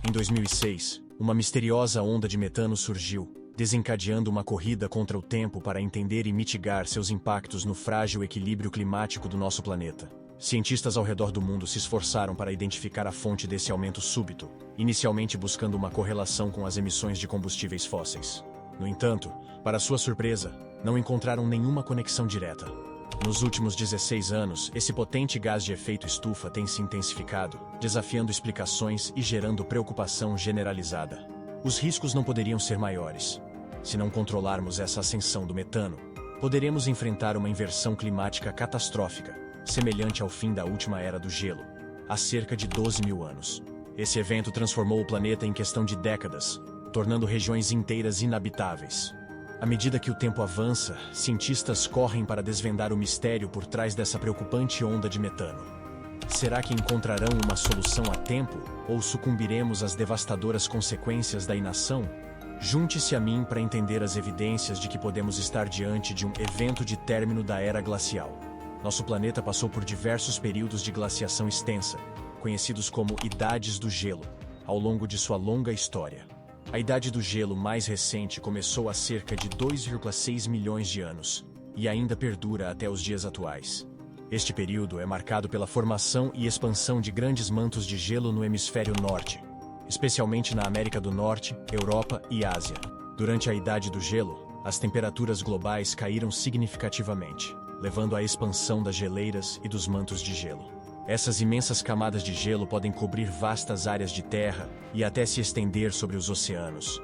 Em 2006, uma misteriosa onda de metano surgiu, desencadeando uma corrida contra o tempo para entender e mitigar seus impactos no frágil equilíbrio climático do nosso planeta. Cientistas ao redor do mundo se esforçaram para identificar a fonte desse aumento súbito, inicialmente buscando uma correlação com as emissões de combustíveis fósseis. No entanto, para sua surpresa, não encontraram nenhuma conexão direta. Nos últimos 16 anos, esse potente gás de efeito estufa tem se intensificado, desafiando explicações e gerando preocupação generalizada. Os riscos não poderiam ser maiores. Se não controlarmos essa ascensão do metano, poderemos enfrentar uma inversão climática catastrófica, semelhante ao fim da última era do gelo, há cerca de 12 mil anos. Esse evento transformou o planeta em questão de décadas, tornando regiões inteiras inabitáveis. À medida que o tempo avança, cientistas correm para desvendar o mistério por trás dessa preocupante onda de metano. Será que encontrarão uma solução a tempo, ou sucumbiremos às devastadoras consequências da inação? Junte-se a mim para entender as evidências de que podemos estar diante de um evento de término da era glacial. Nosso planeta passou por diversos períodos de glaciação extensa, conhecidos como Idades do Gelo, ao longo de sua longa história. A Idade do Gelo mais recente começou há cerca de 2,6 milhões de anos, e ainda perdura até os dias atuais. Este período é marcado pela formação e expansão de grandes mantos de gelo no hemisfério norte, especialmente na América do Norte, Europa e Ásia. Durante a Idade do Gelo, as temperaturas globais caíram significativamente, levando à expansão das geleiras e dos mantos de gelo. Essas imensas camadas de gelo podem cobrir vastas áreas de terra e até se estender sobre os oceanos.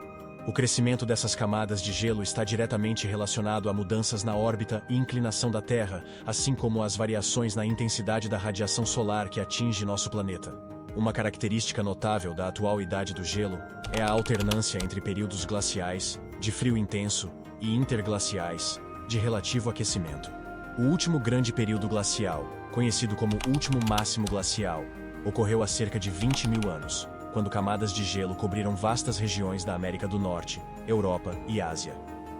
O crescimento dessas camadas de gelo está diretamente relacionado a mudanças na órbita e inclinação da Terra, assim como às variações na intensidade da radiação solar que atinge nosso planeta. Uma característica notável da atual Idade do Gelo é a alternância entre períodos glaciais, de frio intenso, e interglaciais, de relativo aquecimento. O último grande período glacial, conhecido como último máximo glacial, ocorreu há cerca de 20 mil anos, quando camadas de gelo cobriram vastas regiões da América do Norte, Europa e Ásia.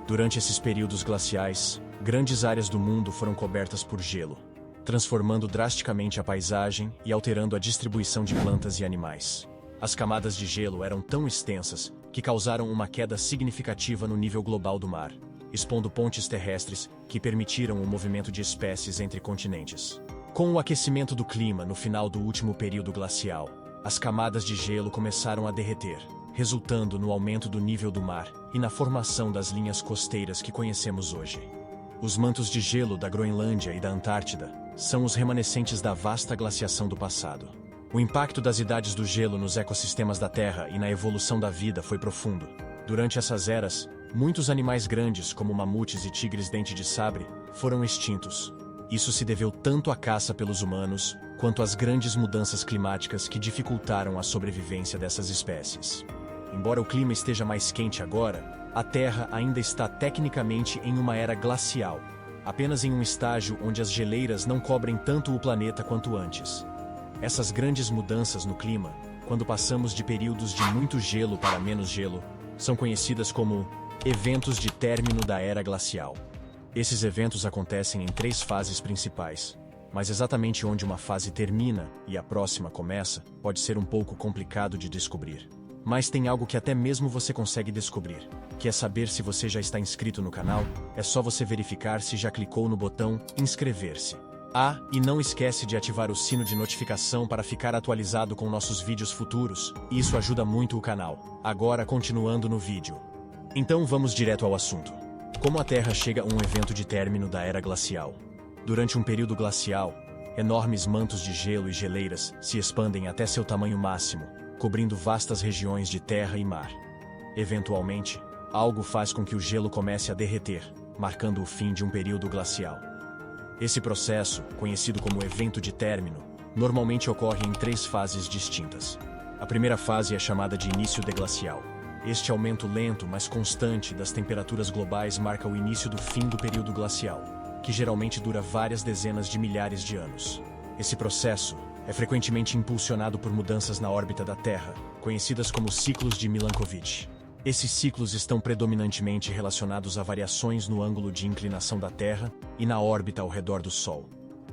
Durante esses períodos glaciais, grandes áreas do mundo foram cobertas por gelo, transformando drasticamente a paisagem e alterando a distribuição de plantas e animais. As camadas de gelo eram tão extensas que causaram uma queda significativa no nível global do mar, expondo pontes terrestres que permitiram o movimento de espécies entre continentes. Com o aquecimento do clima no final do último período glacial, as camadas de gelo começaram a derreter, resultando no aumento do nível do mar e na formação das linhas costeiras que conhecemos hoje. Os mantos de gelo da Groenlândia e da Antártida são os remanescentes da vasta glaciação do passado. O impacto das idades do gelo nos ecossistemas da Terra e na evolução da vida foi profundo. Durante essas eras, muitos animais grandes, como mamutes e tigres dente de sabre, foram extintos. Isso se deveu tanto à caça pelos humanos, quanto às grandes mudanças climáticas que dificultaram a sobrevivência dessas espécies. Embora o clima esteja mais quente agora, a Terra ainda está tecnicamente em uma era glacial, apenas em um estágio onde as geleiras não cobrem tanto o planeta quanto antes. Essas grandes mudanças no clima, quando passamos de períodos de muito gelo para menos gelo, são conhecidas como eventos de término da era glacial. Esses eventos acontecem em 3 fases principais, mas exatamente onde uma fase termina e a próxima começa pode ser um pouco complicado de descobrir. Mas tem algo que até mesmo você consegue descobrir, que é saber se você já está inscrito no canal. É só você verificar se já clicou no botão inscrever-se. E não esquece de ativar o sino de notificação para ficar atualizado com nossos vídeos futuros, isso ajuda muito o canal. Agora continuando no vídeo. Então vamos direto ao assunto. Como a Terra chega a um evento de término da era glacial? Durante um período glacial, enormes mantos de gelo e geleiras se expandem até seu tamanho máximo, cobrindo vastas regiões de terra e mar. Eventualmente, algo faz com que o gelo comece a derreter, marcando o fim de um período glacial. Esse processo, conhecido como evento de término, normalmente ocorre em 3 fases distintas. A primeira fase é chamada de início deglacial. Este aumento lento, mas constante das temperaturas globais marca o início do fim do período glacial, que geralmente dura várias dezenas de milhares de anos. Esse processo é frequentemente impulsionado por mudanças na órbita da Terra, conhecidas como ciclos de Milankovitch. Esses ciclos estão predominantemente relacionados a variações no ângulo de inclinação da Terra e na órbita ao redor do Sol.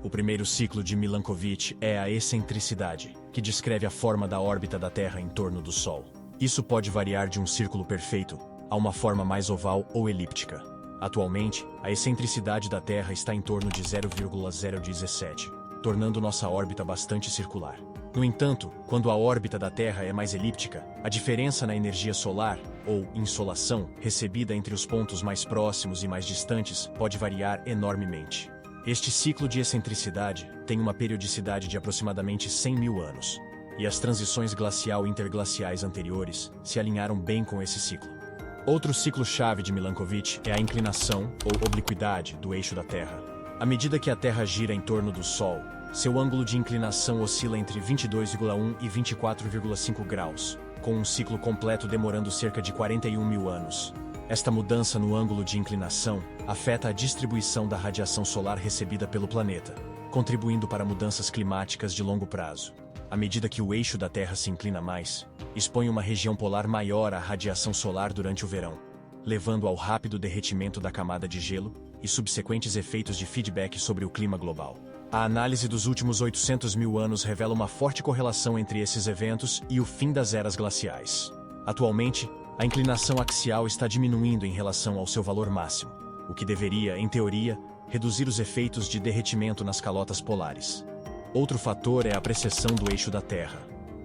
O primeiro ciclo de Milankovitch é a excentricidade, que descreve a forma da órbita da Terra em torno do Sol. Isso pode variar de um círculo perfeito a uma forma mais oval ou elíptica. Atualmente, a excentricidade da Terra está em torno de 0,017, tornando nossa órbita bastante circular. No entanto, quando a órbita da Terra é mais elíptica, a diferença na energia solar, ou insolação, recebida entre os pontos mais próximos e mais distantes pode variar enormemente. Este ciclo de excentricidade tem uma periodicidade de aproximadamente 100 mil anos, e as transições glacial-interglaciais anteriores se alinharam bem com esse ciclo. Outro ciclo-chave de Milankovitch é a inclinação, ou obliquidade, do eixo da Terra. À medida que a Terra gira em torno do Sol, seu ângulo de inclinação oscila entre 22,1 e 24,5 graus, com um ciclo completo demorando cerca de 41 mil anos. Esta mudança no ângulo de inclinação afeta a distribuição da radiação solar recebida pelo planeta, contribuindo para mudanças climáticas de longo prazo. À medida que o eixo da Terra se inclina mais, expõe uma região polar maior à radiação solar durante o verão, levando ao rápido derretimento da camada de gelo e subsequentes efeitos de feedback sobre o clima global. A análise dos últimos 800 mil anos revela uma forte correlação entre esses eventos e o fim das eras glaciais. Atualmente, a inclinação axial está diminuindo em relação ao seu valor máximo, o que deveria, em teoria, reduzir os efeitos de derretimento nas calotas polares. Outro fator é a precessão do eixo da Terra,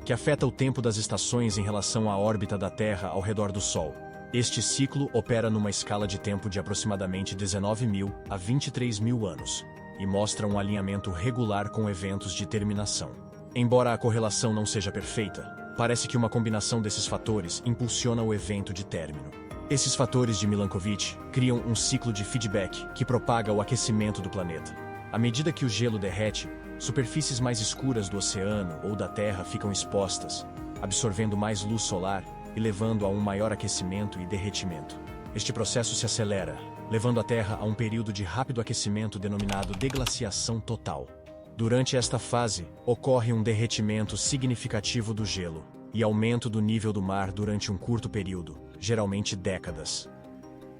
que afeta o tempo das estações em relação à órbita da Terra ao redor do Sol. Este ciclo opera numa escala de tempo de aproximadamente 19 mil a 23 mil anos, e mostra um alinhamento regular com eventos de terminação. Embora a correlação não seja perfeita, parece que uma combinação desses fatores impulsiona o evento de término. Esses fatores de Milankovitch criam um ciclo de feedback que propaga o aquecimento do planeta. À medida que o gelo derrete, superfícies mais escuras do oceano ou da Terra ficam expostas, absorvendo mais luz solar e levando a um maior aquecimento e derretimento. Este processo se acelera, levando a Terra a um período de rápido aquecimento denominado deglaciação total. Durante esta fase, ocorre um derretimento significativo do gelo e aumento do nível do mar durante um curto período, geralmente décadas.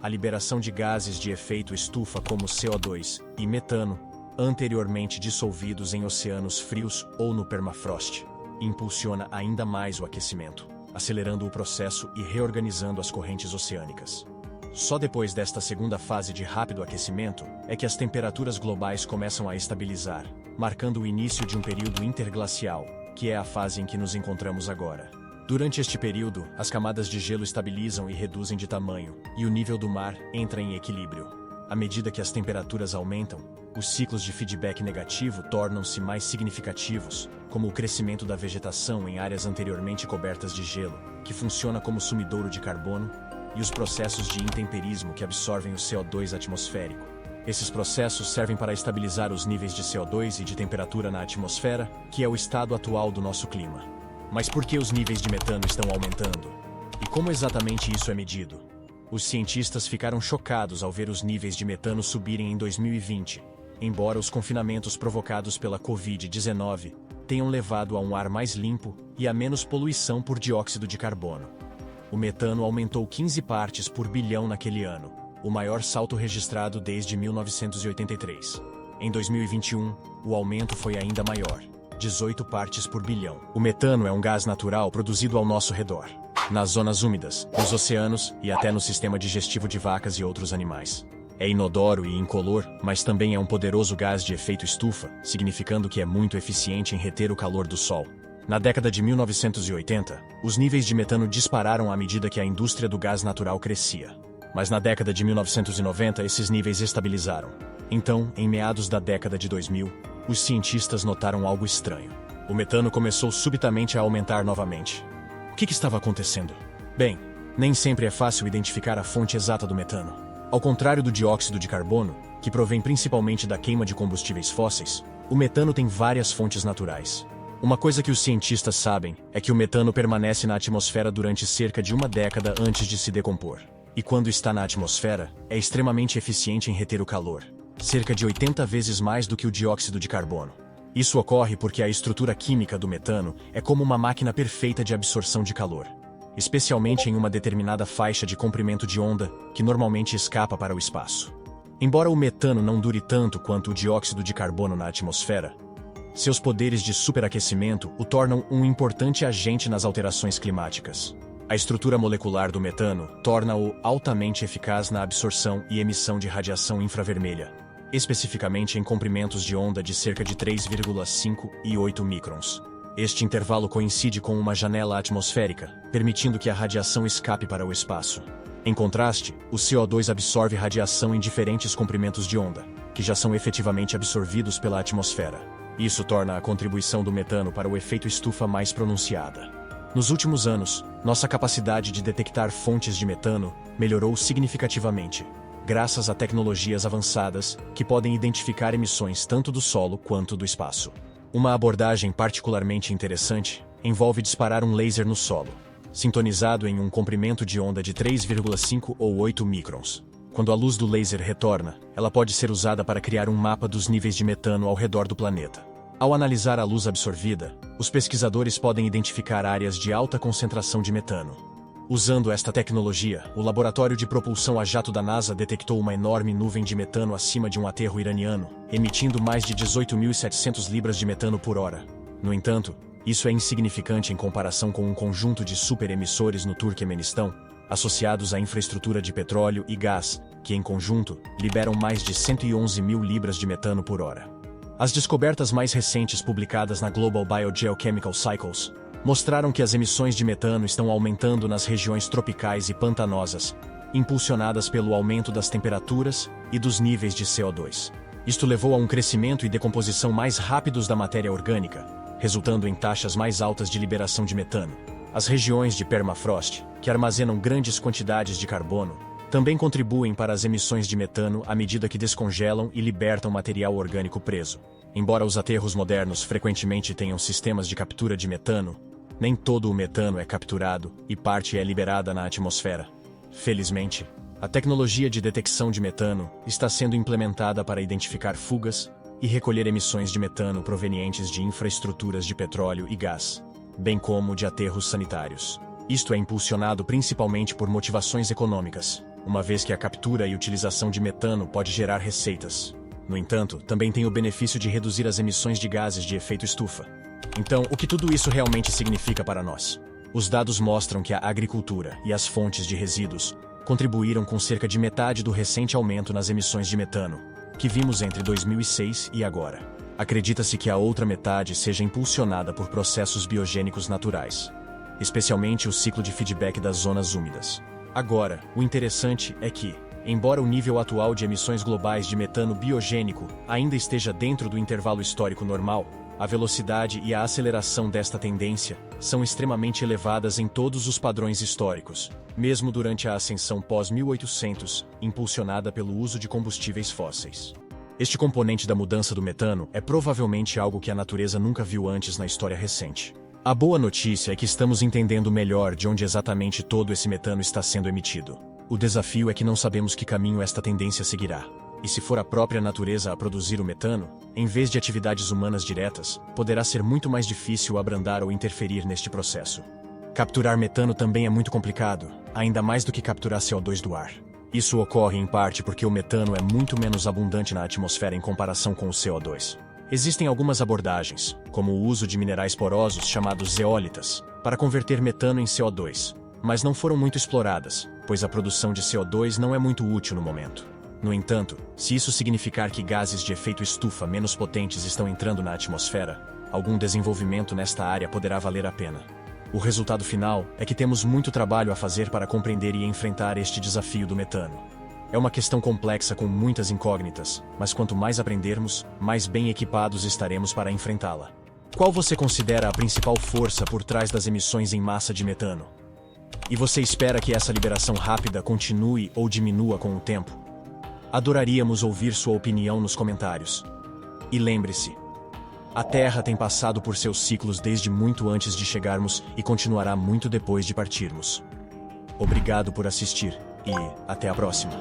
A liberação de gases de efeito estufa como CO2 e metano, anteriormente dissolvidos em oceanos frios ou no permafrost, impulsiona ainda mais o aquecimento, acelerando o processo e reorganizando as correntes oceânicas. Só depois desta segunda fase de rápido aquecimento é que as temperaturas globais começam a estabilizar, marcando o início de um período interglacial, que é a fase em que nos encontramos agora. Durante este período, as camadas de gelo estabilizam e reduzem de tamanho, e o nível do mar entra em equilíbrio. À medida que as temperaturas aumentam, os ciclos de feedback negativo tornam-se mais significativos, como o crescimento da vegetação em áreas anteriormente cobertas de gelo, que funciona como sumidouro de carbono, e os processos de intemperismo que absorvem o CO2 atmosférico. Esses processos servem para estabilizar os níveis de CO2 e de temperatura na atmosfera, que é o estado atual do nosso clima. Mas por que os níveis de metano estão aumentando? E como exatamente isso é medido? Os cientistas ficaram chocados ao ver os níveis de metano subirem em 2020, embora os confinamentos provocados pela Covid-19 tenham levado a um ar mais limpo e a menos poluição por dióxido de carbono. O metano aumentou 15 partes por bilhão naquele ano, o maior salto registrado desde 1983. Em 2021, o aumento foi ainda maior, 18 partes por bilhão. O metano é um gás natural produzido ao nosso redor, nas zonas úmidas, nos oceanos e até no sistema digestivo de vacas e outros animais. É inodoro e incolor, mas também é um poderoso gás de efeito estufa, significando que é muito eficiente em reter o calor do Sol. Na década de 1980, os níveis de metano dispararam à medida que a indústria do gás natural crescia. Mas na década de 1990, esses níveis estabilizaram. Então, em meados da década de 2000, os cientistas notaram algo estranho. O metano começou subitamente a aumentar novamente. O que estava acontecendo? Bem, nem sempre é fácil identificar a fonte exata do metano. Ao contrário do dióxido de carbono, que provém principalmente da queima de combustíveis fósseis, o metano tem várias fontes naturais. Uma coisa que os cientistas sabem é que o metano permanece na atmosfera durante cerca de uma década antes de se decompor. E quando está na atmosfera, é extremamente eficiente em reter o calor, cerca de 80 vezes mais do que o dióxido de carbono. Isso ocorre porque a estrutura química do metano é como uma máquina perfeita de absorção de calor, especialmente em uma determinada faixa de comprimento de onda que normalmente escapa para o espaço. Embora o metano não dure tanto quanto o dióxido de carbono na atmosfera, seus poderes de superaquecimento o tornam um importante agente nas alterações climáticas. A estrutura molecular do metano torna-o altamente eficaz na absorção e emissão de radiação infravermelha, especificamente em comprimentos de onda de cerca de 3,5 e 8 microns. Este intervalo coincide com uma janela atmosférica, permitindo que a radiação escape para o espaço. Em contraste, o CO2 absorve radiação em diferentes comprimentos de onda, que já são efetivamente absorvidos pela atmosfera. Isso torna a contribuição do metano para o efeito estufa mais pronunciada. Nos últimos anos, nossa capacidade de detectar fontes de metano melhorou significativamente, graças a tecnologias avançadas que podem identificar emissões tanto do solo quanto do espaço. Uma abordagem particularmente interessante envolve disparar um laser no solo, sintonizado em um comprimento de onda de 3,5 ou 8 microns. Quando a luz do laser retorna, ela pode ser usada para criar um mapa dos níveis de metano ao redor do planeta. Ao analisar a luz absorvida, os pesquisadores podem identificar áreas de alta concentração de metano. Usando esta tecnologia, o Laboratório de Propulsão a Jato da NASA detectou uma enorme nuvem de metano acima de um aterro iraniano, emitindo mais de 18.700 libras de metano por hora. No entanto, isso é insignificante em comparação com um conjunto de superemissores no Turquemenistão, associados à infraestrutura de petróleo e gás, que em conjunto liberam mais de 111.000 libras de metano por hora. As descobertas mais recentes publicadas na Global Biogeochemical Cycles mostraram que as emissões de metano estão aumentando nas regiões tropicais e pantanosas, impulsionadas pelo aumento das temperaturas e dos níveis de CO2. Isto levou a um crescimento e decomposição mais rápidos da matéria orgânica, resultando em taxas mais altas de liberação de metano. As regiões de permafrost, que armazenam grandes quantidades de carbono, também contribuem para as emissões de metano à medida que descongelam e libertam material orgânico preso. Embora os aterros modernos frequentemente tenham sistemas de captura de metano, nem todo o metano é capturado e parte é liberada na atmosfera. Felizmente, a tecnologia de detecção de metano está sendo implementada para identificar fugas e recolher emissões de metano provenientes de infraestruturas de petróleo e gás, bem como de aterros sanitários. Isto é impulsionado principalmente por motivações econômicas, uma vez que a captura e utilização de metano pode gerar receitas. No entanto, também tem o benefício de reduzir as emissões de gases de efeito estufa. Então, o que tudo isso realmente significa para nós? Os dados mostram que a agricultura e as fontes de resíduos contribuíram com cerca de metade do recente aumento nas emissões de metano, que vimos entre 2006 e agora. Acredita-se que a outra metade seja impulsionada por processos biogênicos naturais, especialmente o ciclo de feedback das zonas úmidas. Agora, o interessante é que, embora o nível atual de emissões globais de metano biogênico ainda esteja dentro do intervalo histórico normal, a velocidade e a aceleração desta tendência são extremamente elevadas em todos os padrões históricos, mesmo durante a ascensão pós-1800, impulsionada pelo uso de combustíveis fósseis. Este componente da mudança do metano é provavelmente algo que a natureza nunca viu antes na história recente. A boa notícia é que estamos entendendo melhor de onde exatamente todo esse metano está sendo emitido. O desafio é que não sabemos que caminho esta tendência seguirá. E se for a própria natureza a produzir o metano, em vez de atividades humanas diretas, poderá ser muito mais difícil abrandar ou interferir neste processo. Capturar metano também é muito complicado, ainda mais do que capturar CO2 do ar. Isso ocorre em parte porque o metano é muito menos abundante na atmosfera em comparação com o CO2. Existem algumas abordagens, como o uso de minerais porosos chamados zeólitas, para converter metano em CO2, mas não foram muito exploradas, pois a produção de CO2 não é muito útil no momento. No entanto, se isso significar que gases de efeito estufa menos potentes estão entrando na atmosfera, algum desenvolvimento nesta área poderá valer a pena. O resultado final é que temos muito trabalho a fazer para compreender e enfrentar este desafio do metano. É uma questão complexa com muitas incógnitas, mas quanto mais aprendermos, mais bem equipados estaremos para enfrentá-la. Qual você considera a principal força por trás das emissões em massa de metano? E você espera que essa liberação rápida continue ou diminua com o tempo? Adoraríamos ouvir sua opinião nos comentários. E lembre-se, a Terra tem passado por seus ciclos desde muito antes de chegarmos e continuará muito depois de partirmos. Obrigado por assistir e até a próxima.